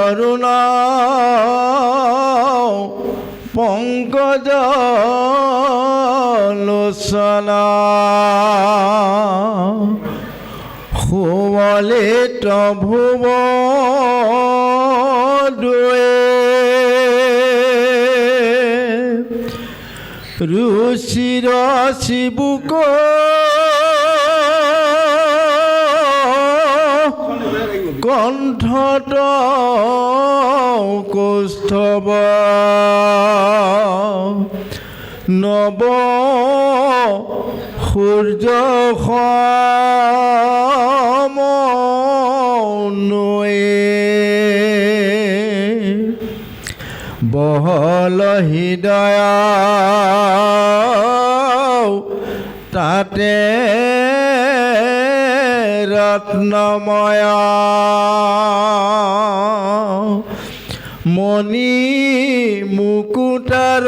অৰুণ পংকজ লোচনা সুবলিত ভুৱ দুৱে ৰুচিৰ চিবুক কণ্ঠত কৌষ্ঠৱ নৱ সূৰ্য বহল হৃদয় তাতে ৰত্নময় মণি মুকুটাৰ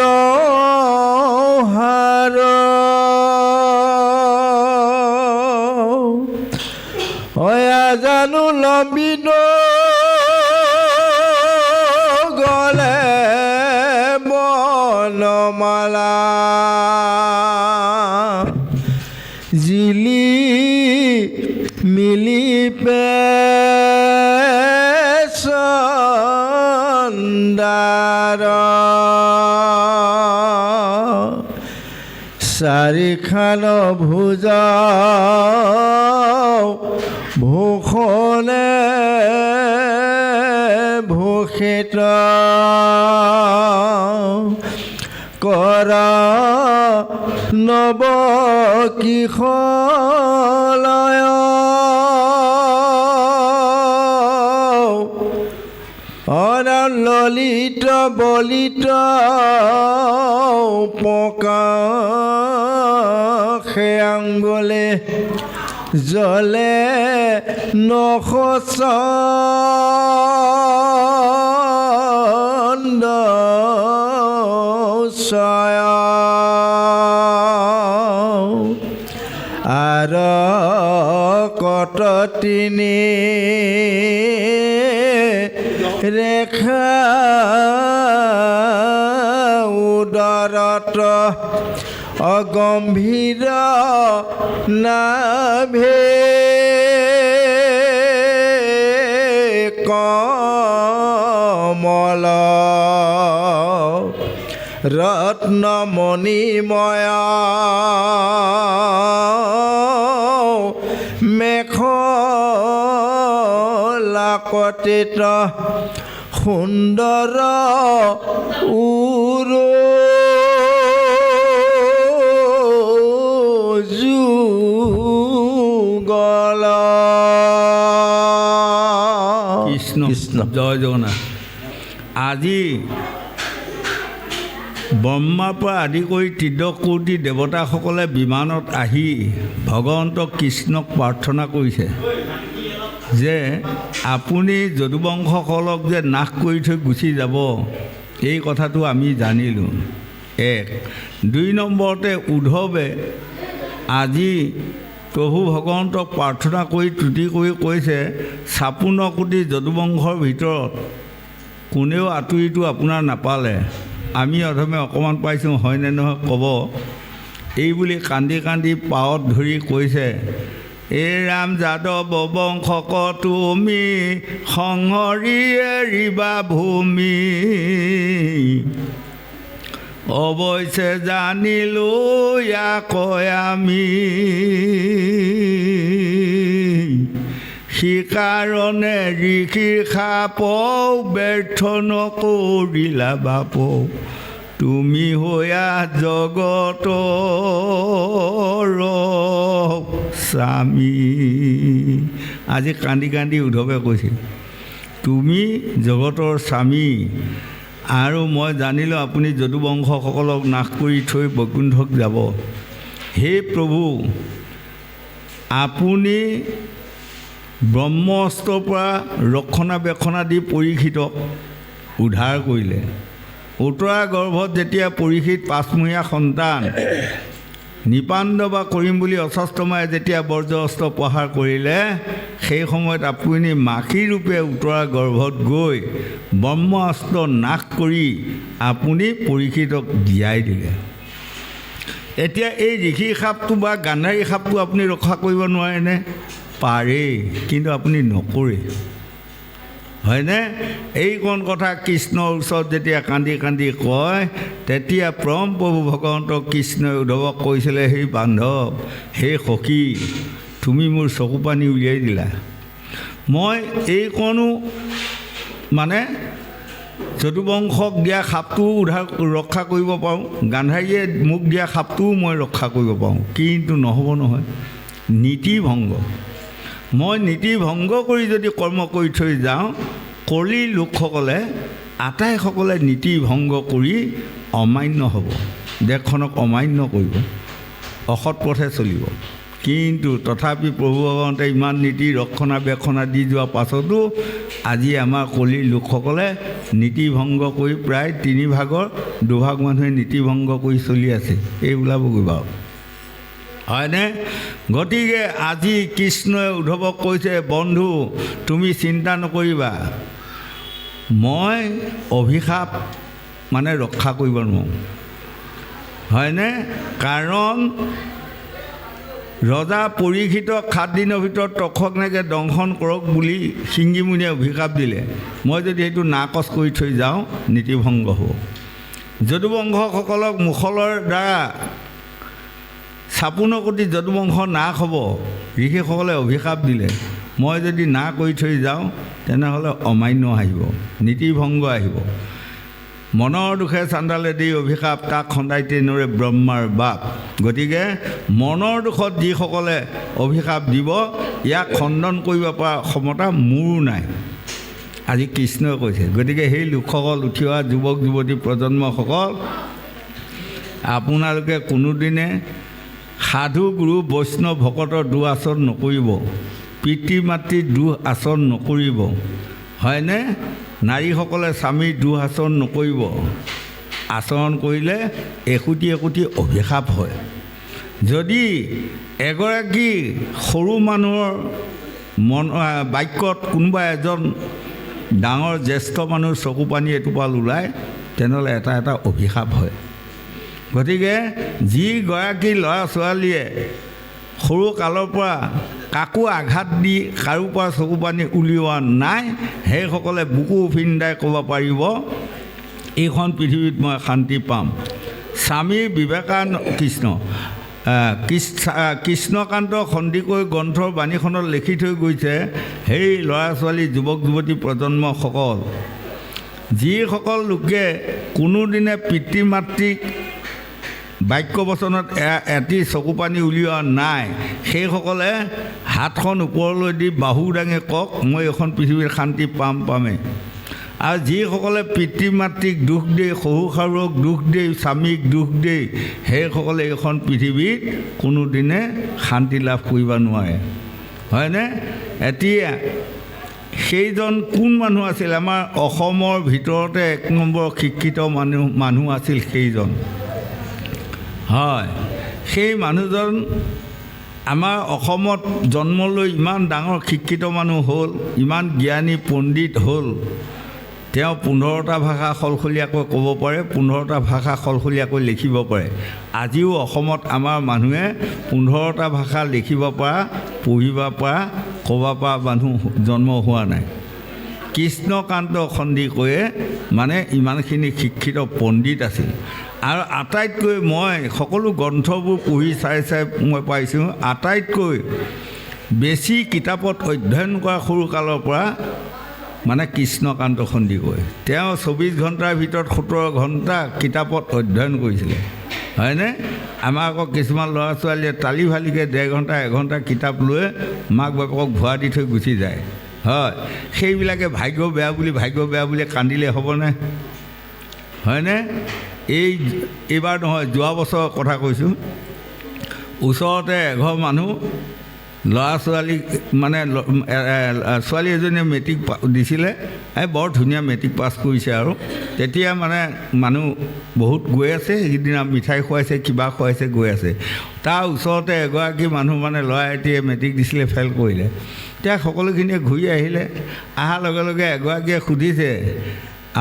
হাৰ অয়া জানো লম্বিত গলে বনমালা জিলি মিলি পেচন্দাৰ চাৰিখান ভুজা ভূষণে ভূষিত কৰা নৱ কিশলয় ললিত বলিত পকা সেয়াঙ্গলে জলে নখচন্দ আৰ কত তিনি ৰেখা উদৰত অগম্ভীৰ নাভে কমল ৰত্নমণিময় মেখলা কটিত সুন্দৰ যুগল কৃষ্ণ কৃষ্ণ জয় জগন্নাথ। আজি ব্ৰহ্মাৰ পৰা আদি কৰি ত্ৰিদশকোটি দেৱতাসকলে বিমানত আহি ভগৱন্ত কৃষ্ণক প্ৰাৰ্থনা কৰিছে যে আপুনি যদুবংশসকলক যে নাশ কৰি থৈ গুচি যাব, এই কথাটো আমি জানিলোঁ। এক দুই নম্বৰতে উদ্ধৱে আজি প্ৰভু ভগৱন্তক প্ৰাৰ্থনা কৰি তুতি কৰি কৈছে ৫৬ কোটি যদুবংশৰ ভিতৰত কোনেও আঁতৰিটো আপোনাৰ নাপালে, আমি অধমে অকণমান পাইছোঁ, হয়নে নহয় ক'ব। এই বুলি কান্দি কান্দি পাৱত ধৰি কৈছে, এই ৰাম যাদৱ বংশক তুমি সংহৰি এৰিবা ভূমি, অৱশ্যে জানিলোঁ ইয়াক আমি, সিকাৰণে ঋষিৰ সাপৌ ব্যৰ্থ নকৰিলা বাপৌ, তুমি হৈয়া জগতৰ স্বামী। আজি কান্দি কান্দি উদ্ধৱে কৈছিল তুমি জগতৰ স্বামী, আৰু মই জানিলোঁ আপুনি যদুবংশসকলক নাশ কৰি থৈ বৈকুণ্ঠক যাব। হে প্ৰভু, আপুনি ব্ৰহ্মাস্ত্ৰৰ পৰা ৰক্ষণাবেক্ষণা দি পৰীক্ষিতক উদ্ধাৰ কৰিলে। উত্তৰা গৰ্ভত যেতিয়া পৰীক্ষিত ৫মহীয়া সন্তান নিপাণ্ড বা কৰিম বুলি অস্বস্থমাই যেতিয়া বৰ্জ্য অস্ত্ৰ প্ৰহাৰ কৰিলে সেই সময়ত আপুনি মাখি ৰূপে উত্তৰা গৰ্ভত গৈ ব্ৰহ্মাস্ত্ৰ নাশ কৰি আপুনি পৰীক্ষিতক জীয়াই দিলে। এতিয়া এই ঋষি সাপটো বা গান্ধাৰী সাপটো আপুনি ৰক্ষা কৰিব নোৱাৰেনে? পাৰে, কিন্তু আপুনি নকৰে, হয়নে? এইকণ কথা কৃষ্ণৰ ওচৰত যেতিয়া কান্দি কান্দি কয়, তেতিয়া পৰম প্ৰভু ভগৱন্ত কৃষ্ণই উদ্ধৱক কৈছিলে, সেই বান্ধৱ, সেই সখী, তুমি মোৰ চকু পানী উলিয়াই দিলা। মই এইকণো মানে যদুবংশক দিয়া সাপটোও ৰক্ষা কৰিব পাৰোঁ, গান্ধাৰীয়ে মোক দিয়া সাপটোও মই ৰক্ষা কৰিব পাৰোঁ, কিন্তু নহ'ব নহয়, নীতি ভংগ। মই নীতি ভংগ কৰি যদি কৰ্ম কৰি থৈ যাওঁ, কলিৰ লোকসকলে আটাইসকলে নীতি ভংগ কৰি অমান্য হ'ব, দেশখনক অমান্য কৰিব, অসৎ পথে চলিব। কিন্তু তথাপি প্ৰভু ভগৱন্তে ইমান নীতি ৰক্ষণাবেক্ষণা দি যোৱাৰ পাছতো আজি আমাৰ কলিৰ লোকসকলে নীতি ভংগ কৰি প্ৰায় 3 ভাগৰ 2 ভাগ মানুহে নীতি ভংগ কৰি চলি আছে। এই ওলাবগৈ বাৰু, হয়নে? গতিকে আজি কৃষ্ণই উদ্ধৱক কৈছে, বন্ধু তুমি চিন্তা নকৰিবা, মই অভিশাপ মানে ৰক্ষা কৰিব নোৱাৰোঁ, হয়নে? কাৰণ ৰজা পৰীক্ষিতক 7 দিনৰ ভিতৰত তক্ষকনেকে দংশন কৰক বুলি সিংগীমুনিয়ে অভিশাপ দিলে। মই যদি সেইটো নাকচ কৰি থৈ যাওঁ, নীতিভংগ হ'ব। যদুবংশসকলক মুখলৰ দ্বাৰা চাপোনকটি যদুবংশ নাশ হ'ব, ঋষিসকলে অভিশাপ দিলে। মই যদি না কৰি থৈ যাওঁ, তেনেহ'লে অমান্য আহিব, নীতিভংগ আহিব। মনৰ দুখে চাণ্ডালে দি অভিশাপ, তাক খন্দাই তেনেৰে ব্ৰহ্মাৰ বাপ। গতিকে মনৰ দুখত যিসকলে অভিশাপ দিব, ইয়াক খণ্ডন কৰিব পৰা ক্ষমতা মোৰো নাই, আজি কৃষ্ণই কৈছে। গতিকে সেই লোকসকল, উঠি অহা যুৱক যুৱতী প্ৰজন্মসকল, আপোনালোকে কোনোদিনে সাধু গুৰু বৈষ্ণৱ ভকতৰ দুআচৰণ নকৰিব, পিতৃ মাতৃৰ দুআচৰণ নকৰিব, হয়নে? নাৰীসকলে স্বামীৰ দুআচৰণ নকৰিব। আচৰণ কৰিলে একোটি একোটি অভিশাপ হয়। যদি এগৰাকী সৰু মানুহৰ বাক্যত কোনোবা এজন ডাঙৰ জ্যেষ্ঠ মানুহৰ চকু পানী এটোপাল ওলায়, তেনেহ'লে এটা এটা অভিশাপ হয়। গতিকে যিগৰাকী ল'ৰা ছোৱালীয়ে সৰু কালৰ পৰা কাকো আঘাত দি কাৰো পৰা চকু পানী উলিওৱা নাই, সেইসকলে বুকু ফিন্দাই ক'ব পাৰিব, এইখন পৃথিৱীত মই শান্তি পাম। স্বামী বিবেকানন্দ কৃষ্ণকান্ত সন্দিকৈ গ্ৰন্থৰ বাণীখনত লিখি থৈ গৈছে, সেই ল'ৰা ছোৱালী যুৱক যুৱতী প্ৰজন্মসকল, যিসকল লোকে কোনোদিনে পিতৃ মাতৃক বাক্য বচনত এটি চকু পানী উলিওৱা নাই, সেইসকলে হাতখন ওপৰলৈ দি বাহু দাঙি কওক, মই এখন পৃথিৱীত শান্তি পামেই। আৰু যিসকলে পিতৃ মাতৃক দুখ দিয়ে, শহু শাহুৰক দুখ দিয়ে, স্বামীক দুখ দিয়ে, সেইসকলে এইখন পৃথিৱীত কোনোদিনে শান্তি লাভ কৰিব নোৱাৰে, হয়নে? এতিয়া সেইজন কোন মানুহ আছিল? আমাৰ অসমৰ ভিতৰতে 1 নম্বৰ শিক্ষিত মানুহ আছিল সেইজন, হয়। সেই মানুহজন আমাৰ অসমত জন্ম লৈ ইমান ডাঙৰ শিক্ষিত মানুহ হ'ল, ইমান জ্ঞানী পণ্ডিত হ'ল, তেওঁ 15টা ভাষা সলসলীয়াকৈ ক'ব পাৰে, 15টা ভাষা সলসলীয়াকৈ লিখিব পাৰে। আজিও অসমত আমাৰ মানুহে 15টা ভাষা লিখিব পৰা, পঢ়িব পৰা, ক'ব পৰা মানুহ জন্ম হোৱা নাই। কৃষ্ণকান্ত সন্দিকৈয়ে মানে ইমানখিনি শিক্ষিত পণ্ডিত আছিল। আৰু আটাইতকৈ মই সকলো গ্ৰন্থবোৰ পঢ়ি চাই মই পাইছোঁ, আটাইতকৈ বেছি কিতাপত অধ্যয়ন কৰা সৰুকালৰ পৰা মানে কৃষ্ণকান্ত সন্দিকৈ। তেওঁ 24 ঘণ্টাৰ ভিতৰত 17 ঘণ্টা কিতাপত অধ্যয়ন কৰিছিলে, হয়নে? আমাৰ আকৌ কিছুমান ল'ৰা ছোৱালীয়ে তালি ভালিকৈ 1.5 ঘণ্টা 1 ঘণ্টা কিতাপ লৈ মাক বাপেকক ভুৱা দি থৈ গুচি যায়, হয়। সেইবিলাকে ভাগ্য বেয়া বুলি কান্দিলে হ'বনে? হয়নে? এইবাৰ নহয়, যোৱা বছৰৰ কথা কৈছোঁ। ওচৰতে এঘৰ মানুহ ল'ৰা ছোৱালীক মানে ছোৱালী এজনীয়ে মেট্ৰিক দিছিলে বৰ ধুনীয়া মেট্ৰিক পাছ কৰিছে আৰু তেতিয়া মানে মানুহ বহুত গৈ আছে সেইদিনা মিঠাই খুৱাইছে কিবা খুৱাইছে গৈ আছে তাৰ ওচৰতে এগৰাকী মানুহ মানে ল'ৰা এটিয়ে মেট্ৰিক দিছিলে ফেইল কৰিলে এতিয়া সকলোখিনিয়ে ঘূৰি আহিলে অহাৰ লগে লগে এগৰাকীয়ে সুধিছে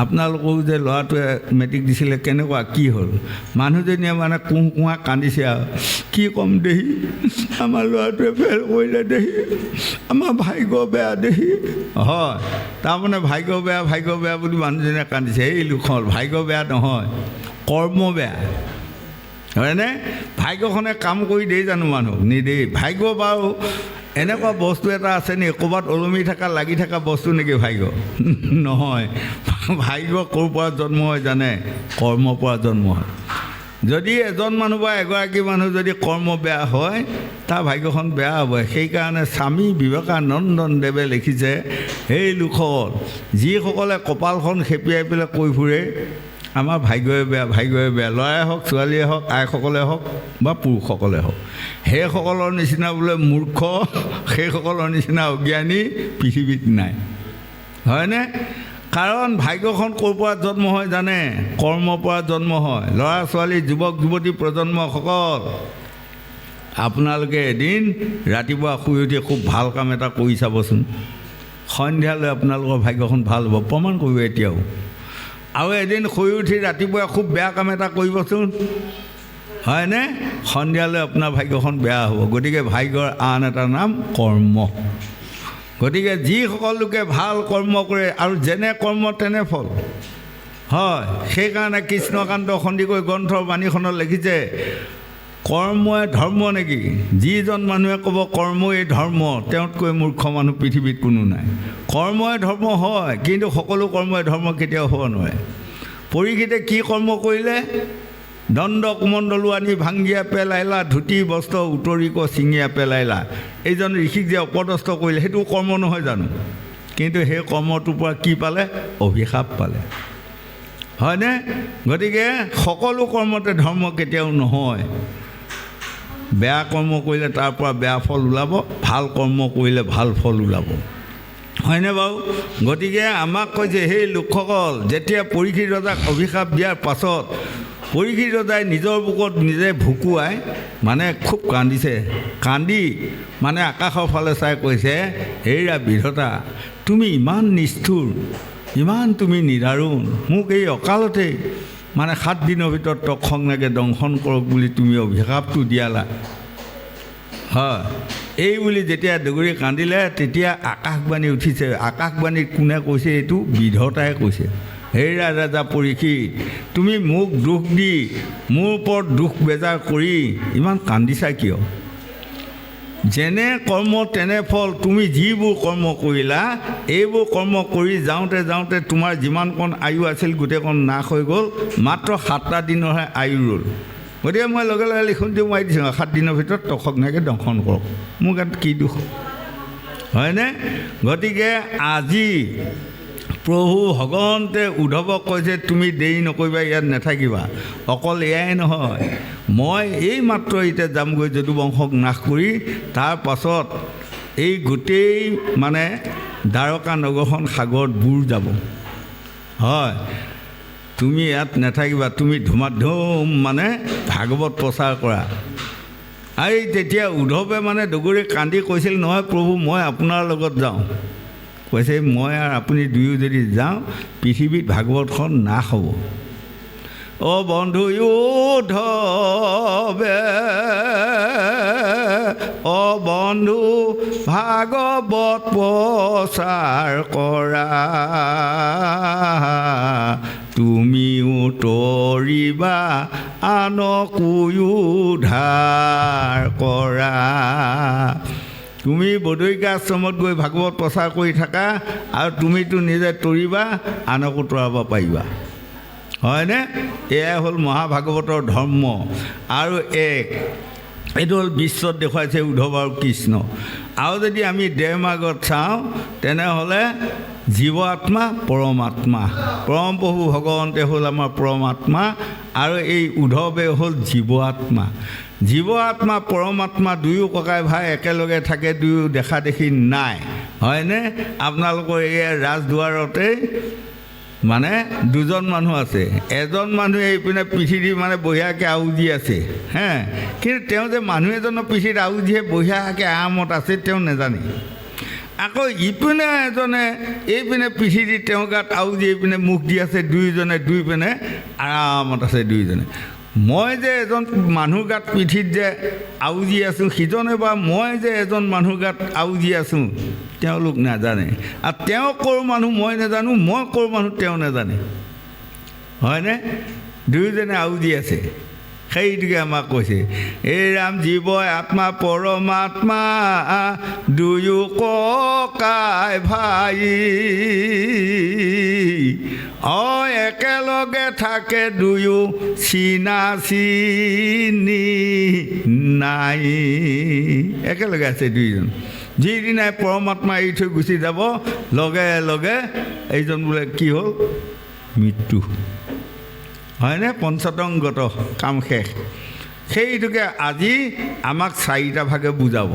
আপোনালোকেও যে ল'ৰাটোৱে মেট্ৰিক দিছিলে কেনেকুৱা কি হ'ল মানুহজনীয়ে মানে কুঁহ কুঁহা কান্দিছে আৰু কি ক'ম দেহি আমাৰ ল'ৰাটোৱে ফেইল কৰিলে দেহি আমাৰ ভাগ্য বেয়া দেহি হয় তাৰমানে ভাগ্য বেয়া বুলি মানুহজনীয়ে কান্দিছে এই লোকখন ভাগ্য বেয়া নহয় কৰ্ম বেয়া হয়নে ভাগ্যখনে কাম কৰি দেই জানো মানুহক নিদেই ভাগ্য বাৰু এনেকুৱা বস্তু এটা আছে নেকি ক'ৰবাত ওলমি থকা লাগি থকা বস্তু নেকি ভাগ্য নহয় ভাগ্য ক'ৰ পৰা জন্ম হয় জানে কৰ্মৰ পৰা জন্ম হয় যদি এজন মানুহ বা এগৰাকী মানুহ যদি কৰ্ম বেয়া হয় তাৰ ভাগ্যখন বেয়া হ'ব সেইকাৰণে স্বামী বিবেকানন্দদেৱে লিখিছে সেই লোকসকল যিসকলে কপালখন খেপিয়াই পেলাই কৈ ফুৰে আমাৰ ভাগ্যই বেয়া ল'ৰাই হওক ছোৱালীয়ে হওক আইসকলে হওক বা পুৰুষসকলে হওক সেইসকলৰ নিচিনা বোলে মূৰ্খ সেইসকলৰ নিচিনা অজ্ঞানী পৃথিৱীত নাই হয়নে কাৰণ ভাগ্যখন ক'ৰ পৰা জন্ম হয় জানে কৰ্মৰ পৰা জন্ম হয় ল'ৰা ছোৱালী যুৱক যুৱতী প্ৰজন্মসকল আপোনালোকে এদিন ৰাতিপুৱা শুই উঠি খুব ভাল কাম এটা কৰি চাবচোন সন্ধিয়ালৈ আপোনালোকৰ ভাগ্যখন ভাল হ'ব প্ৰমাণ কৰিব এতিয়াও আৰু এদিন শুই উঠি ৰাতিপুৱা খুব বেয়া কাম এটা কৰিবচোন হয়নে সন্ধিয়ালৈ আপোনাৰ ভাগ্যখন বেয়া হ'ব গতিকে ভাগ্যৰ আন এটা নাম কৰ্ম গতিকে যিসকল লোকে ভাল কৰ্ম কৰে আৰু যেনে কৰ্ম তেনে ফল হয় সেইকাৰণে কৃষ্ণকান্ত সন্দিকৈ গ্ৰন্থৰ বাণীখনত লিখিছে কৰ্মই ধৰ্ম নেকি যিজন মানুহে ক'ব কৰ্মই ধৰ্ম তেওঁতকৈ মূৰ্খ মানুহ পৃথিৱীত কোনো নাই কৰ্মই ধৰ্ম হয় কিন্তু সকলো কৰ্মই ধৰ্ম কেতিয়াও হ'ব নোৱাৰে পৰীক্ষিতে কি কৰ্ম কৰিলে দণ্ড কুমণ্ডলো আনি ভাঙিয়া পেলাইলা ধুতি বস্ত্ৰ উতৰিক ছিঙিয়া পেলাইলা এইজন ঋষিক যে অপদস্থ কৰিলে সেইটো কৰ্ম নহয় জানো কিন্তু সেই কৰ্মটোৰ পৰা কি পালে অভিশাপ পালে হয়নে গতিকে সকলো কৰ্মতে ধৰ্ম কেতিয়াও নহয় বেয়া কৰ্ম কৰিলে তাৰ পৰা বেয়া ফল ওলাব ভাল কৰ্ম কৰিলে ভাল ফল ওলাব হয়নে বাৰু গতিকে আমাক কৈছে সেই লোকসকল যেতিয়া পৰীক্ষিত ৰজাক অভিশাপ দিয়াৰ পাছত পৰীক্ষিত ৰজাই নিজৰ বুকত নিজে ভুকুৱাই মানে খুব কান্দিছে কান্দি মানে আকাশৰ ফালে চাই কৈছে হেৰা বিধাতা তুমি ইমান নিষ্ঠুৰ ইমান তুমি নিদাৰুণ মোক এই অকালতে মানে 7 দিনৰ ভিতৰত তৎক্ষণাতে দংশন কৰক বুলি তুমি অভিশাপটো দিয়ালা হয় এই বুলি যেতিয়া দগৰি কান্দিলে তেতিয়া আকাশবাণী উঠিছে আকাশবাণী কোনে কৈছে এইটো বিধাতাই কৈছে হেৰা ৰাজা পৰীক্ষিত তুমি মোক দুখ দি মোৰ ওপৰত দুখ বেজাৰ কৰি ইমান কান্দিছা কিয় যেনে কৰ্ম তেনে ফল তুমি যিবোৰ কৰ্ম কৰিলা এইবোৰ কৰ্ম কৰি যাওঁতে তোমাৰ যিমানকণ আয়ু আছিল গোটেইকণ নাশ হৈ গ'ল মাত্ৰ 7টা দিনৰহে আয়ু ৰ'ল গতিকে মই লগে লগে লিখোনটো মাৰি দিছোঁ 7 দিনৰ ভিতৰত তৎক্ষণাতে দংশন কৰক মোক ইয়াত কি দুখ হয়নে গতিকে আজি প্ৰভু ভগৱন্তে উদ্ধৱক কৈছে তুমি দেৰি নকৰিবা ইয়াত নাথাকিবা অকল এয়াই নহয় মই এই মাত্ৰ এতিয়া যামগৈ যদুবংশক নাশ কৰি তাৰ পাছত এই গোটেই মানে দ্বাৰকা নগৰখন সাগৰত বুৰ যাব হয় তুমি ইয়াত নাথাকিবা তুমি ধুমাধুম মানে ভাগৱত প্ৰচাৰ কৰা এই তেতিয়া উদ্ধৱে মানে দগৰি কান্দি কৈছিল নহয় প্ৰভু মই আপোনাৰ লগত যাওঁ কৈছে মই আৰু আপুনি দুয়ো যদি যাওঁ পৃথিৱীত ভাগৱতখন নাশ হ'ব অ বন্ধু উদ্ধৱে অ বন্ধু ভাগৱত প্ৰচাৰ কৰা তুমিও তৰিবা আনকো উদ্ধাৰ কৰা তুমি বদৰিকা আশ্ৰমত গৈ ভাগৱত প্ৰচাৰ কৰি থাকা আৰু তুমিতো নিজে তৰিবা আনকো তৰাব পাৰিবা হয়নে এয়াই হ'ল মহাভাগৱতৰ ধৰ্ম আৰু এইটো হ'ল বিশ্বত দেখুৱাইছে উদ্ধৱ আৰু কৃষ্ণ আৰু যদি আমি দেহমাৰ্গত চাওঁ তেনেহ'লে জীৱ আত্মা পৰমাত্মা পৰম প্ৰভু ভগৱন্তে হ'ল আমাৰ পৰমাত্মা আৰু এই উদ্ধৱে হ'ল জীৱ আত্মা জীৱ আত্মা পৰমাত্মা দুয়ো ককাই ভাই একেলগে থাকে, দুয়ো দেখা দেখি নাই, হয়নে? আপোনালোকৰ এই ৰাজদুৱাৰতে মানে দুজন মানুহ আছে। এজন মানুহে এইপিনে পিঠিত মানে বঢ়িয়াকৈ আউজি আছে, হে, কিন্তু তেওঁ যে মানুহ এজনৰ পিঠিত আউজিহে বঢ়িয়াকৈ আৰামত আছে তেওঁ নেজানে। আকৌ ইপিনে এজনে এইপিনে পিঠি দি তেওঁ গাত আউজি এইপিনে মুখ দি আছে, দুয়োজনে দুইপিনে আৰামত আছে দুয়োজনে। মই যে এজন মানুহ গাত পিঠিত যে আউজি আছোঁ, সিজনে বা মই যে এজন মানুহ গাত আউজি আছোঁ তেওঁলোক নাজানে। আৰু তেওঁ ক'ৰ মানুহ মই নাজানো, মই ক'ৰ মানুহ তেওঁ নাজানে, হয়নে? দুয়োজনে আউজি আছে। সেইটোকে আমাক কৈছে, এই ৰাম জীৱ আত্মা পৰমাত্মা দুয়ো ককাই ভাই, একেলগে থাকে দুয়ো চিনা চিনি নাই। একেলগে আছে দুইজন। যিদিনাই পৰমাত্মা এৰি থৈ গুচি যাব, লগে লগে এইজন বোলে কি হ'ল? মৃত্যু, হয়নে? পঞ্চতংগত কাম শেষ। সেইটোকে আজি আমাক চাৰিটা ভাগে বুজাব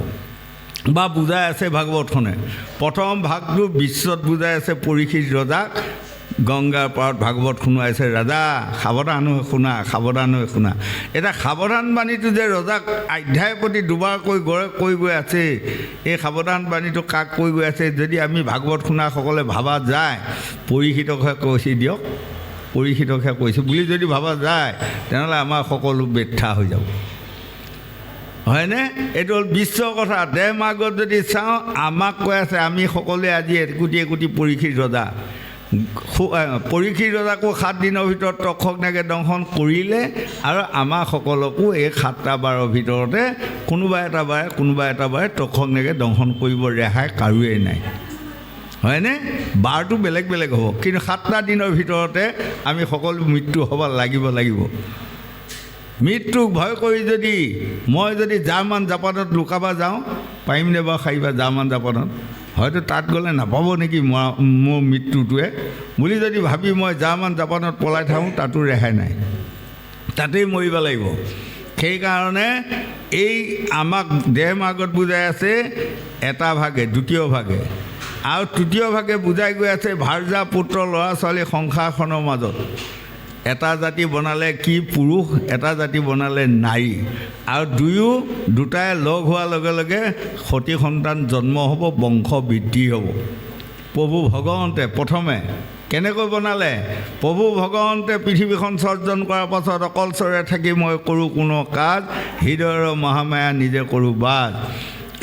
বা বুজাই আছে ভাগৱতখনে। প্ৰথম ভাগটো বিশ্বত বুজাই আছে পৰীক্ষিত ৰজাক। গংগাৰ পাৰত ভাগৱত শুনোৱাইছে, ৰাজা সাৱধান হৈ শুনা, সাৱধান হৈ শুনা। এতিয়া সাৱধান বাণীটো যে ৰজাক অধ্যায় প্ৰতি দুবাৰ কৈ গৈ আছে, এই সাৱধান বাণীটো কাক কৈ গৈ আছে? যদি আমি ভাগৱত শুনাসকলে ভাবা যায়, পৰীক্ষিতকহে কৈছে দিয়ক, পৰীক্ষিতকহে কৈছোঁ বুলি যদি ভাবা যায়, তেনেহ'লে আমাৰ সকলো বৃথা হৈ যাব, হয়নে? এইটো হ'ল বিশ্বৰ কথা। দেহ মাৰ্গত যদি চাওঁ, আমাক কৈ আছে আমি সকলোৱে আজি একোটি একোটি পৰীক্ষিত ৰজা। পৰীক্ষিত ৰজাকো 7 দিনৰ ভিতৰত তক্ষকনাগে দংশন কৰিলে, আৰু আমাৰ সকলকো এই 7টা বাৰৰ ভিতৰতে কোনোবা এটা বাৰে তক্ষকনাগে দংশন কৰিব ৰেহাই কাৰোৱেই নাই, হয়নে? বাৰটো বেলেগ বেলেগ হ'ব, কিন্তু 7টা দিনৰ ভিতৰতে আমি সকলো মৃত্যু হ'ব লাগিব। মৃত্যুক ভয় কৰি যদি মই জাৰ্মান জাপানত লুকাব যাওঁ, পাৰিমনে বাৰু খাইবা জাৰ্মান জাপানত? হয়তো তাত গ'লে নাপাব নেকি মোৰ মৃত্যুটোৱে বুলি যদি ভাবি মই জাৰ্মান জাপানত পলাই থাকোঁ, তাতো ৰেহাই নাই, তাতেই মৰিব লাগিব। সেইকাৰণে এই আমাক দেহ মাৰ্গত বুজাই আছে এটা ভাগে, দ্বিতীয় ভাগে, আৰু তৃতীয় ভাগে বুজাই গৈ আছে ভাৰ্যা পুত্ৰ ল'ৰা ছোৱালী সংসাৰখনৰ মাজত। এটা জাতি বনালে কি পুৰুষ, এটা জাতি বনালে নাৰী, আৰু দুটাই লগ হোৱাৰ লগে লগে সতী সন্তান জন্ম হ'ব, বংশ বৃদ্ধি হ'ব। প্ৰভু ভগৱন্তে প্ৰথমে কেনেকৈ বনালে? প্ৰভু ভগৱন্তে পৃথিৱীখন সৰ্জন কৰাৰ পাছত অকলচৰে থাকি মই কৰোঁ কোনো কাজ, হৃদয়ৰ মহামায়া নিজে কৰোঁ বাজ।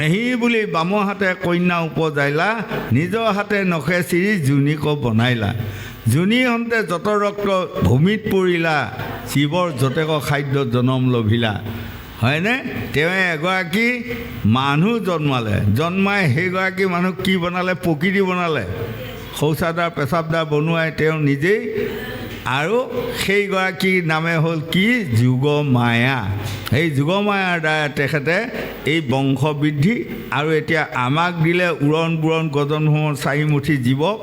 এহি বুলি বামৰ হাতে কন্যা উপজাইলা, নিজৰ হাতে নখে চিৰি জুনিক বনাইলা। জুনি হন্তে যত ৰক্ত ভূমিত পৰিলা, শিৱৰ যতেক খাদ্য জনম লভিলা, হয়নে? তেওঁ এগৰাকী মানুহ জন্মাই সেইগৰাকী মানুহ কি বনালে? প্ৰকৃতি বনালে। শৌচাদাৰ পেচাবদাৰ বনোৱাই তেওঁ নিজেই, আৰু সেইগৰাকীৰ নামে হ'ল কি? যোগমায়া। সেই যোগমায়াৰ দ্বাৰা তেখেতে এই বংশ বৃদ্ধি, আৰু এতিয়া আমাক দিলে উৰণ বুৰণ গজন হোমৰ 4 মুঠি জীৱক।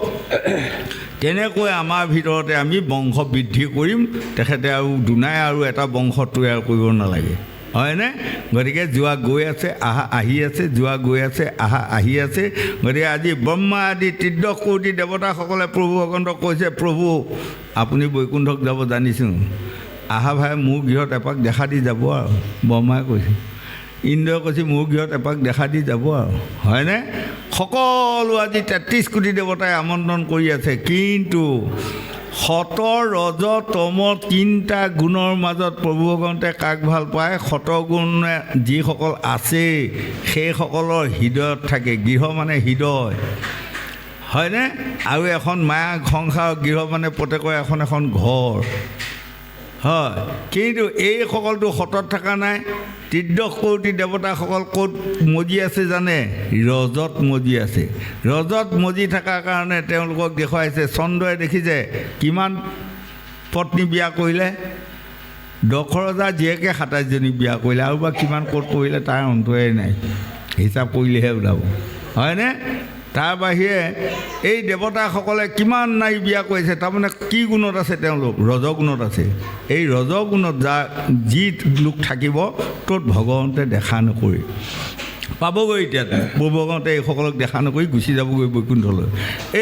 তেনেকৈ আমাৰ ভিতৰতে আমি বংশ বৃদ্ধি কৰিম। তেখেতে আৰু দুনাই আৰু এটা বংশ তৈয়াৰ কৰিব নালাগে, হয়নে? গতিকে যোৱা গৈ আছে, আহা আহি আছে, যোৱা গৈ আছে, আহা আহি আছে। গতিকে আজি ব্ৰহ্মা আদি ত্ৰিদশ কোটি দেৱতাসকলে প্ৰভু ভগৱন্তক কৈছে, প্ৰভু আপুনি বৈকুণ্ঠক যাব জানিছোঁ, আহা ভাই মোৰ গৃহত এপাক দেখা দি যাব আৰু। ব্ৰহ্মাই কৈছে, ইন্দ্ৰই কৈছে মোৰ গৃহত এপাক দেখা দি যাব আৰু, হয়নে? সকলো আজি 33 কোটি দেৱতাই আমন্ত্ৰণ কৰি আছে, কিন্তু সত ৰজ তম 3টা গুণৰ মাজত প্ৰভু ভগৱন্তে কাক ভাল পায়? সতগুণে যিসকল আছে সেইসকলৰ হৃদয়ত থাকে। গৃহ মানে হৃদয়, হয়নে? আৰু এখন মায়া সংসাৰ গৃহ মানে প্ৰত্যেকৰে এখন ঘৰ, হয়। কিন্তু এইসকলটো সতত থকা নাই। ত্ৰিদশ কোটি দেৱতাসকল ক'ত মজি আছে জানে? ৰজত মজি আছে। ৰজত মজি থকাৰ কাৰণে তেওঁলোকক দেখুৱাইছে। চন্দ্ৰই দেখিছে কিমান পত্নী বিয়া কৰিলে? দশৰজা জীয়েকে 27জনী বিয়া কৰিলে, আৰু বা কিমান ক'ত কৰিলে তাৰ অন্তৰেই নাই, হিচাপ কৰিলেহে ওলাব, হয়নে? তাৰ বাহিৰে এই দেৱতাসকলে কিমান নাৰী বিয়া কৰিছে, তাৰমানে কি গুণত আছে তেওঁলোক? ৰজগুণত আছে। এই ৰজগুণত যি লোক থাকিব ত'ত ভগৱন্তে দেখা নকৰি পাবগৈ। এতিয়া ভগৱন্তে এইসকলক দেখা নকৰি গুচি যাবগৈ বৈকুণ্ঠলৈ।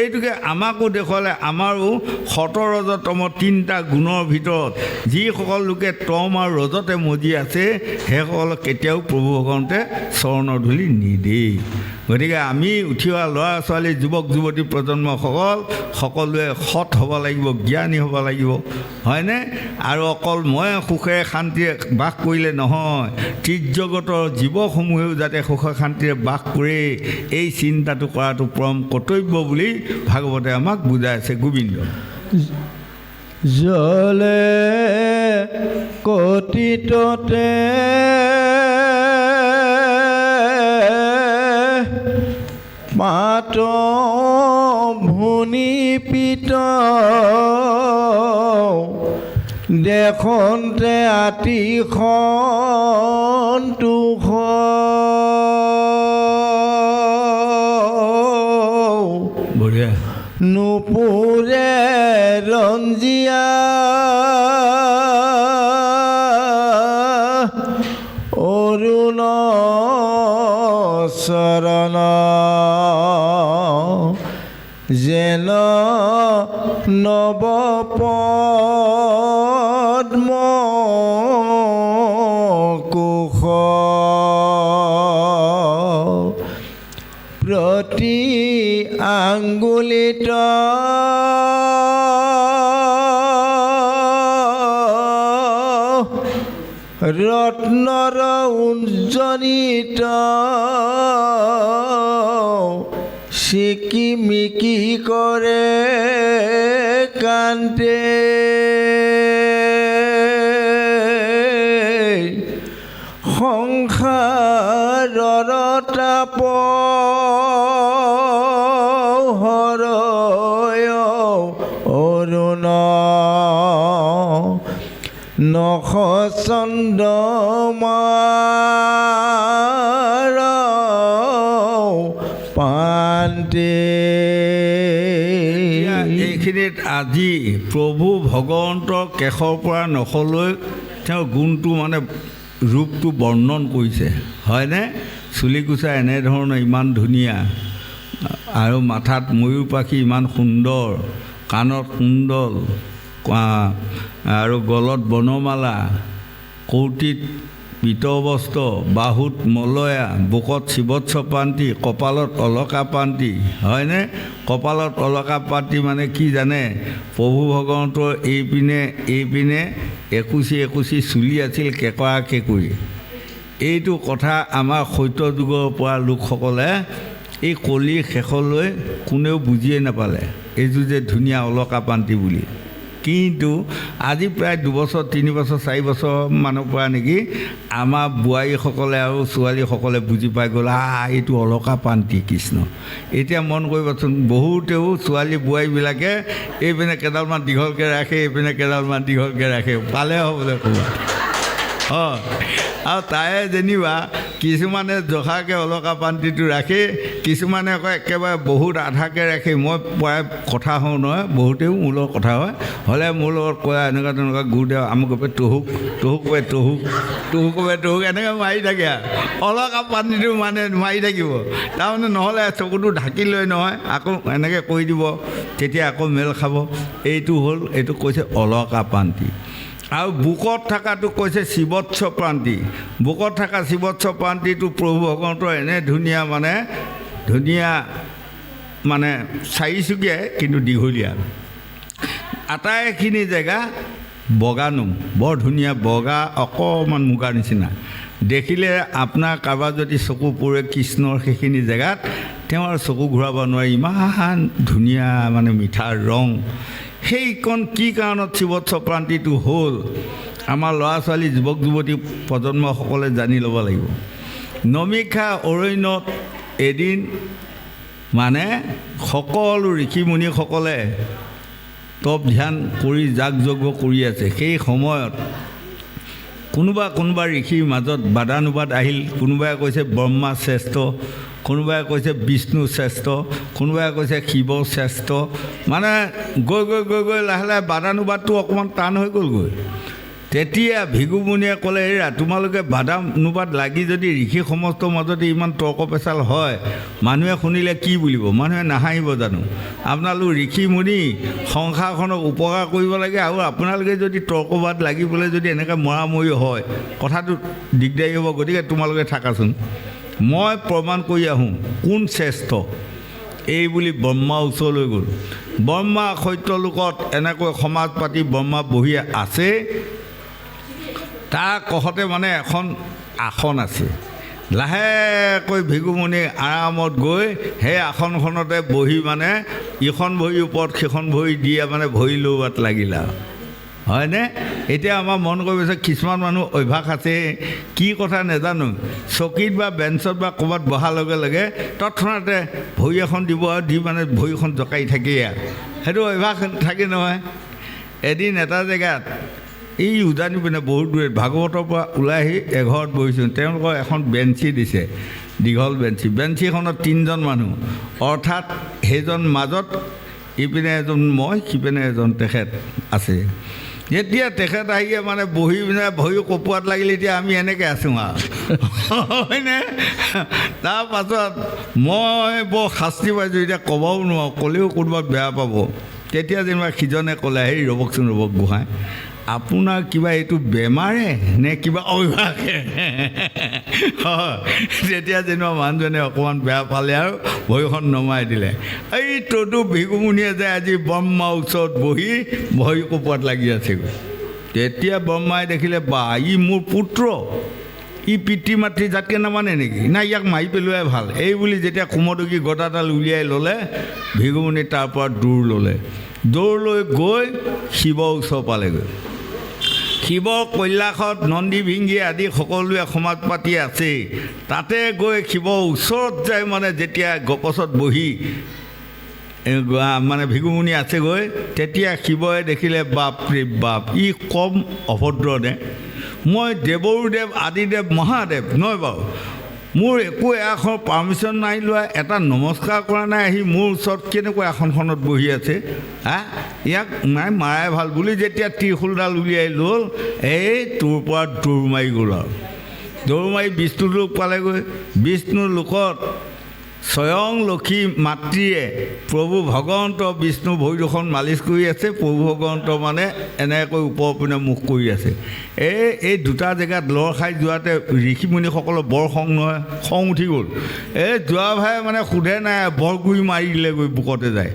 এইটোকে আমাকো দেখুৱালে। আমাৰো সতৰজতম 3টা গুণৰ ভিতৰত যিসকল লোকে তম আৰু ৰজতে মজি আছে সেইসকলক কেতিয়াও প্ৰভু ভগৱন্তে চৰণৰ ধূলি নিদেই। গতিকে আমি উঠি অহা ল'ৰা ছোৱালী, যুৱক যুৱতী প্ৰজন্মসকল সকলোৱে সৎ হ'ব লাগিব, জ্ঞানী হ'ব লাগিব, হয়নে? আৰু অকল মই সুখেৰে শান্তিৰে বাস কৰিলে নহয়, ত্ৰিজগতৰ জীৱসমূহেও যাতে সুখে শান্তিৰে বাস কৰে, এই চিন্তাটো কৰাটো পৰম কৰ্তব্য বুলি ভাগৱতে আমাক বুজাই আছে। গোবিন্দ জলে কতিততে মাত ভুনি পিত দেখোঁতে আতিখন তুষ বঢ়িয়া। নুপুৰে ৰঞ্জিয়া অৰুণ চৰণ যেন নৱ পদ্ম কুশ প্ৰতি আঙ্গুলিত ৰত্নৰ উজ্জনিত চিকিমিকি কৰে কান্তে সংসাৰৰ তাপ হৰয় অৰুণ নখ চন্দ্ৰমাৰ পান্তে। এইখিনিত আজি প্ৰভু ভগৱন্তৰ কেশৰ পৰা নখলৈ তেওঁ গুণটো মানে ৰূপটো বৰ্ণন কৰিছে, হয়নে? চুলিকোছা এনেধৰণৰ ইমান ধুনীয়া, আৰু মাথাত ময়ূৰ পাখি ইমান সুন্দৰ, কাণত কুণ্ডল, আৰু গলত বনমালা, কৌটিত পীতবস্ত্ৰ, বাহুত মলয়া, বুকত শিৱৎস পান্তি, কপালত অলকা পান্তি, হয়নে? কপালত অলকা পান্তি মানে কি জানে? প্ৰভু ভগৱন্তৰ এইপিনে একুচি চুলি আছিল কেঁকৰা কেঁকুৰি। এইটো কথা আমাৰ সত্য যুগৰ পৰা লোকসকলে এই কলিৰ শেষলৈ কোনেও বুজিয়ে নাপালে এইযোৰ যে ধুনীয়া অলকা পান্তি বুলি। কিন্তু আজি প্ৰায় 2 বছৰ 3 বছৰ 4 বছৰ মানৰ পৰা নেকি আমাৰ বোৱাৰীসকলে আৰু ছোৱালীসকলে বুজি পাই গ'ল, এইটো অলকা পান্তি কৃষ্ণ। এতিয়া মন কৰিবচোন, বহুতেও ছোৱালী বোৱাৰীবিলাকে এইপিনে কেইডালমান দীঘলকৈ ৰাখে, এইপিনে কেইডালমান দীঘলকৈ ৰাখে, পালে হ'বলৈ ক'ৰবাত। হয়, আৰু তাই যেনিবা কিছুমানে জহাকৈ অলকা পান্তিটো ৰাখে, কিছুমানে আকৌ একেবাৰে বহুত আধাকৈ ৰাখে। মই প্ৰায় কথা হওঁ নহয়, বহুতেও মোৰ লগত কথা হয়, হ'লে মোৰ লগত কয় এনেকুৱা তেনেকুৱা গুৰুদেৱ আমুক কপে টহুক এনেকৈ মাৰি থাকে আৰু অলকা পান্তিটো মানে মাৰি থাকিব। তাৰমানে নহ'লে চকুটো ঢাকি লৈ নহয়, আকৌ এনেকৈ কৰি দিব, তেতিয়া আকৌ মেল খাব। এইটো কৈছে অলকা পান্তি। আৰু বুকত থকাটো কৈছে শিৱৎস পান্তি। বুকত থকা শিৱৎস পান্তিটো প্ৰভু ভগৱন্তৰ এনে ধুনীয়া মানে চাৰিচুকীয়াই কিন্তু দীঘলীয়া। আটাইখিনি জেগা বগা নোম, বৰ ধুনীয়া বগা, অকণমান মুগাৰ নিচিনা। দেখিলে আপোনাৰ কাৰোবাৰ যদি চকু পৰে কৃষ্ণৰ সেইখিনি জেগাত, তেওঁ আৰু চকু ঘূৰাব নোৱাৰে, ইমান ধুনীয়া মানে মিঠা ৰং। সেইকণ কি কাৰণত শিৱৎস প্ৰান্তিটো হ'ল, আমাৰ ল'ৰা ছোৱালী যুৱক যুৱতী প্ৰজন্মসকলে জানি ল'ব লাগিব। নমিষা অৰণ্যত এদিন মানে সকলো ঋষিমুনিসকলে তপ ধ্যান কৰি যাগ যজ্ঞ কৰি আছে। সেই সময়ত কোনোবা ঋষিৰ মাজত বাদানুবাদ আহিল। কোনোবাই কৈছে ব্ৰহ্মা শ্ৰেষ্ঠ, কোনোবাই কৈছে বিষ্ণু শ্ৰেষ্ঠ, কোনোবাই কৈছে শিৱ শ্ৰেষ্ঠ। মানে গৈ গৈ গৈ গৈ লাহে লাহে বাদানুবাদটো অকণমান টান হৈ গ'লগৈ। তেতিয়া ভিগুমুনিয়ে ক'লে, এৰা তোমালোকে বাদানুবাদ লাগি যদি ঋষি সমাজৰ মাজতে ইমান তৰ্ক পেচাল হয়, মানুহে শুনিলে কি বুলিব? মানুহে নাহাঁহিব জানো? আপোনালোক ঋষি মুনি সংসাৰখনক উপকাৰ কৰিব লাগে, আৰু আপোনালোকে যদি তৰ্কবাদ লাগি পেলাই যদি এনেকৈ মৰামৰি হয়, কথাটো দিগদাৰী হ'ব। গতিকে তোমালোকে থাকাচোন, মই প্ৰমাণ কৰি আহোঁ কোন শ্ৰেষ্ঠ। এই বুলি ব্ৰহ্মাৰ ওচৰলৈ গ'ল। ব্ৰহ্মা সত্যলোকত এনেকৈ সমাজ পাতি ব্ৰহ্মা বহি আছে। তাৰ কাষতে মানে এখন আসন আছে। লাহেকৈ ভিগুমুনি আৰামত গৈ সেই আসনখনতে বহি মানে ইখন ভৰিৰ ওপৰত সেইখন ভৰি দিয়ে মানে ভৰি লোৱাত লাগিলা, হয়নে? এতিয়া আমাৰ মন কৰিছে, কিছুমান মানুহ অভ্যাস আছে, কি কথা নাজানো, চকীত বা বেঞ্চত বা ক'ৰবাত বহাৰ লগে লগে তৎক্ষণাতে ভৰি এখন দিব আৰু দি মানে ভৰিখন জকাই থাকেই আৰু সেইটো অভ্যাস থাকে নহয়। এদিন এটা জেগাত এই উজানি পিনে বহুত দূৰত ভাগৱতৰ পৰা ওলাই আহি এঘৰত বহিছোঁ। তেওঁলোকৰ এখন বেঞ্চি দিছে, দীঘল বেঞ্চি। বেঞ্চিখনত 3জন মানুহ, অৰ্থাৎ সেইজন মাজত ইপিনে এজন মই, সিপিনে এজন তেখেত আছে। যেতিয়া তেখেত আহিয়ে মানে বহি পিনে ভৰি কপোৱাত লাগিলে, এতিয়া আমি এনেকৈ আছোঁ আৰু হয়নে? তাৰপাছত মই বৰ শাস্তি পাইছোঁ, এতিয়া ক'বও নোৱাৰোঁ, ক'লেও কোনোবা বেয়া পাব। তেতিয়া যেনিবা সিজনে ক'লে, হেৰি ৰ'বকচোন ৰ'বক গোহাঁই, আপোনাৰ কিবা এইটো বেমাৰে নে কিবা অভ্যাসে? তেতিয়া যেনিবা মানুহজনে অকণমান বেয়া পালে আৰু ভৰিখন নমাই দিলে। এই ততো ভিগুমুনিয়ে যে আজি ব্ৰহ্মাৰ ওচৰত বহি ভৰি কপোৱাত লাগি আছেগৈ। তেতিয়া ব্ৰহ্মাই দেখিলে, বা ই মোৰ পুত্ৰ, ই পিতৃ মাতৃ জাতকৈ নামানে নেকি? নাই, ইয়াক মাৰি পেলোৱাই ভাল। এই বুলি যেতিয়া কুমদুকি গদাডাল উলিয়াই ল'লে, ভিগুমুনি তাৰ পৰা দৌৰ ল'লে। দৌৰ লৈ গৈ শিৱৰ ওচৰ পালেগৈ। শিৱৰ কৈলাসত নন্দী ভিংগী আদি সকলোৱে সমাজ পাতি আছে। তাতে গৈ শিৱৰ ওচৰত যায় মানে যেতিয়া গপচত বহি মানে ভিগুমুনি আছেগৈ, তেতিয়া শিৱই দেখিলে, বাপৰে বাপ, ই কম অভদ্ৰনে। মই দেৱৰো আদিদেৱ মহাদেৱ নহয় বাৰু, মোৰ একো এখন পাৰ্মিশ্যন নাই লোৱা, এটা নমস্কাৰ কৰা নাই, আহি মোৰ ওচৰত কেনেকৈ আসনখনত বহি আছে? ইয়াক নাই মাৰাই ভাল বুলি যেতিয়া ত্ৰিশূলডাল উলিয়াই ল'ল, এই তোৰ পৰা দৌৰ মাৰি গ'ল আৰু দৌৰ মাৰি বিষ্ণু লোক পালেগৈ। বিষ্ণু লোকত স্বয়ং লক্ষী মাতৃয়ে প্ৰভু ভগৱন্ত বিষ্ণু ভৰি দুখন মালিচ কৰি আছে। প্ৰভু ভগৱন্ত মানে এনেকৈ ওপৰৰ পিনে মুখ কৰি আছে। এই দুটা জেগাত লৰ খাই যোৱাতে ঋষিমুনিসকলৰ বৰ খং নহয়, খং উঠি গ'ল। এই যোৱা ভাই মানে সোধে নাই, বৰগুৰি মাৰি দিলেগৈ, বুকতে যায়।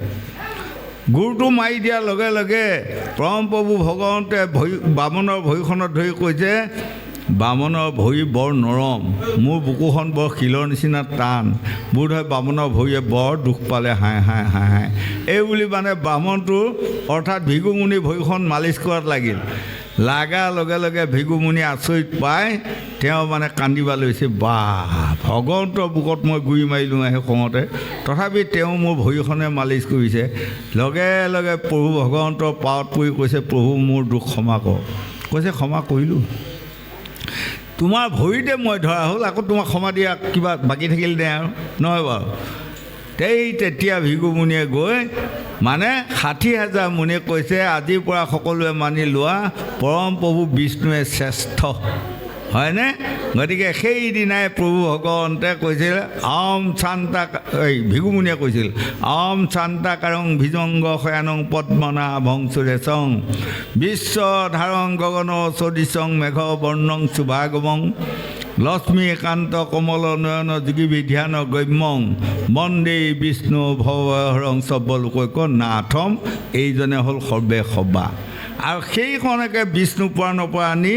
গুৰটো মাৰি দিয়াৰ লগে লগে পৰম প্ৰভু ভগৱন্তে বামনৰ ভৰিখনত ধৰি কৈছে, বামনৰ ভৰি বৰ নৰম, মোৰ বুকুখন বৰ শিলৰ নিচিনা টান, বোধহয় বামনৰ ভৰিয়ে বৰ দুখ পালে হাই হাই হাই হাই। এই বুলি মানে বামনটো অৰ্থাৎ ভিগুমুনি ভৰিখন মালিচ কৰাত লাগিল। লাগাৰ লগে লগে ভিগুমুনি আচৰিত পাই তেওঁ মানে কান্দিব লৈছে, বা ভগৱন্তৰ বুকত মই গুৰি মাৰিলোঁ সেই খঙতে, তথাপি তেওঁ মোৰ ভৰিখনে মালিচ কৰিছে। লগে লগে প্ৰভু ভগৱন্তৰ পাৱত পৰি কৈছে, প্ৰভু মোৰ দুখ ক্ষমা কৰ। কৈছে, ক্ষমা কৰিলোঁ, তোমাৰ ভৰিতে মই ধৰা হ'ল, আকৌ তোমাক ক্ষমা দিয়া কিবা বাকী থাকিল নে আৰু নহয় বাৰু? তেতিয়া ভিগুমুনিয়ে গৈ মানে 60,000 মুনিয়ে কৈছে, আজিৰ পৰা সকলোৱে মানি লোৱা পৰম প্ৰভু বিষ্ণুৱে শ্ৰেষ্ঠ, হয়নে? গতিকে সেইদিনাই প্ৰভু ভগৱন্তে কৈছিল, অম শান্তা, ভিগুমুনিয়ে কৈছিল, অম শান্তাকাৰং ভিজংগ শয়ানং পদ্মনাভং সুৰেশং বিশ্বধাৰং গগন সদৃশং মেঘ বৰ্ণং শুভাগমং লক্ষ্মীকান্ত কমল নয়ন যোগী বিধ্যান গম্যং বন্দে বিষ্ণু ভৱহৰং সৰ্বলোকৈক নাথম। এইজনে হ'ল সৰ্বে সবা। আৰু সেইখনকে বিষ্ণু পুৰাণৰ পৰা আনি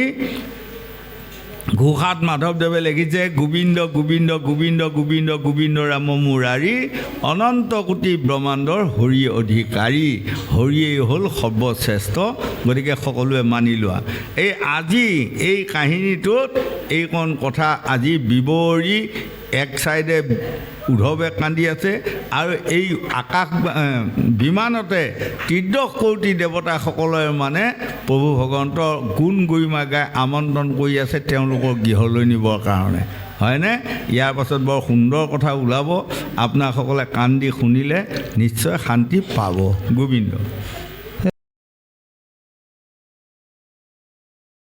ঘোষাত মাধৱদেৱে লিখিছে, গোবিন্দ গোবিন্দ গোবিন্দ গোবিন্দ গোবিন্দ ৰাম মুৰাৰী অনন্ত কোটি ব্ৰহ্মাণ্ডৰ হৰি অধিকাৰী, হৰিয়েই হ'ল সৰ্বশ্ৰেষ্ঠ। গতিকে সকলোৱে মানি লোৱা। এই আজি এই কাহিনীটোত এইকণ কথা আজি বিৱৰি এক চাইডে উদ্ধৱে কান্দি আছে আৰু এই আকাশ বিমানতে ত্ৰিদশ কোটি দেৱতাসকলে মানে প্ৰভু ভগৱন্তৰ গুণ গৰিমা গাই আমন্ত্ৰণ কৰি আছে তেওঁলোকৰ গৃহলৈ নিবৰ কাৰণে হয়নে ইয়াৰ পাছত বৰ সুন্দৰ কথা ওলাব আপোনাসকলে কাণ দি শুনিলে নিশ্চয় শান্তি পাব গোবিন্দ